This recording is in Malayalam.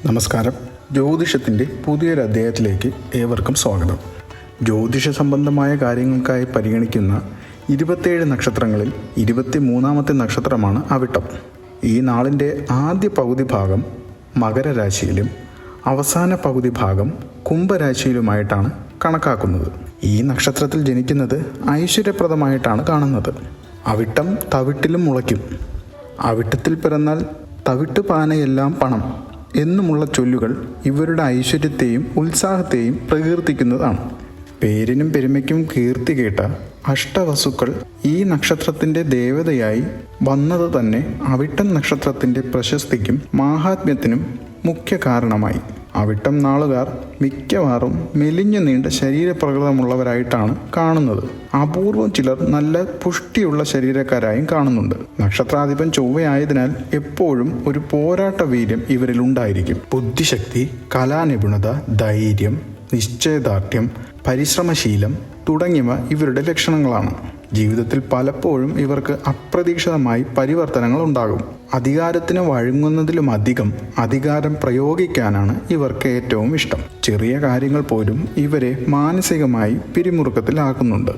നമസ്കാരം. ജ്യോതിഷത്തിൻ്റെ പുതിയൊരു അധ്യായത്തിലേക്ക് ഏവർക്കും സ്വാഗതം. ജ്യോതിഷ സംബന്ധമായ കാര്യങ്ങൾക്കായി പരിഗണിക്കുന്ന 27 നക്ഷത്രങ്ങളിൽ 23ാമത്തെ നക്ഷത്രമാണ് അവിട്ടം. ഈ നാളിൻ്റെ ആദ്യ പകുതി ഭാഗം മകരരാശിയിലും അവസാന പകുതി ഭാഗം കുംഭരാശിയിലുമായിട്ടാണ് കണക്കാക്കുന്നത്. ഈ നക്ഷത്രത്തിൽ ജനിക്കുന്നത് ഐശ്വര്യപ്രദമായിട്ടാണ് കാണുന്നത്. അവിട്ടം തവിട്ടിലും മുളയ്ക്കും. അവിട്ടത്തിൽ പിറന്നാൽ തവിട്ട് പാനയെല്ലാം പണം എന്നുമുള്ള ചൊല്ലുകൾ ഇവരുടെ ഐശ്വര്യത്തെയും ഉത്സാഹത്തെയും പ്രകീർത്തിക്കുന്നതാണ്. പേരിനും പെരുമയ്ക്കും കീർത്തി കേട്ട അഷ്ടവസുക്കൾ ഈ നക്ഷത്രത്തിൻ്റെ ദേവതയായി വന്നത് തന്നെ അവിട്ടം നക്ഷത്രത്തിൻ്റെ പ്രശസ്തിക്കും മാഹാത്മ്യത്തിനും മുഖ്യ കാരണമായി. അവിട്ടം നാളുകാർ മിക്കവാറും മെലിഞ്ഞു നീണ്ട ശരീരപ്രകൃതമുള്ളവരായിട്ടാണ് കാണുന്നത്. അപൂർവം ചിലർ നല്ല പുഷ്ടിയുള്ള ശരീരക്കാരായും കാണുന്നുണ്ട്. നക്ഷത്രാധിപൻ ചൊവ്വയായതിനാൽ എപ്പോഴും ഒരു പോരാട്ട വീര്യം ഇവരിൽ ഉണ്ടായിരിക്കും. ബുദ്ധിശക്തി, കലാനിപുണത, ധൈര്യം, നിശ്ചയദാർഢ്യം, പരിശ്രമശീലം തുടങ്ങിയവ ഇവരുടെ ലക്ഷണങ്ങളാണ്. ജീവിതത്തിൽ പലപ്പോഴും ഇവർക്ക് അപ്രതീക്ഷിതമായി പരിവർത്തനങ്ങൾ ഉണ്ടാകും. അധികാരത്തിന് വഴങ്ങുന്നതിലുമധികം അധികാരം പ്രയോഗിക്കാനാണ് ഇവർക്ക് ഏറ്റവും ഇഷ്ടം. ചെറിയ കാര്യങ്ങൾ പോലും ഇവരെ മാനസികമായി പിരിമുറുക്കത്തിലാക്കുന്നുണ്ട്.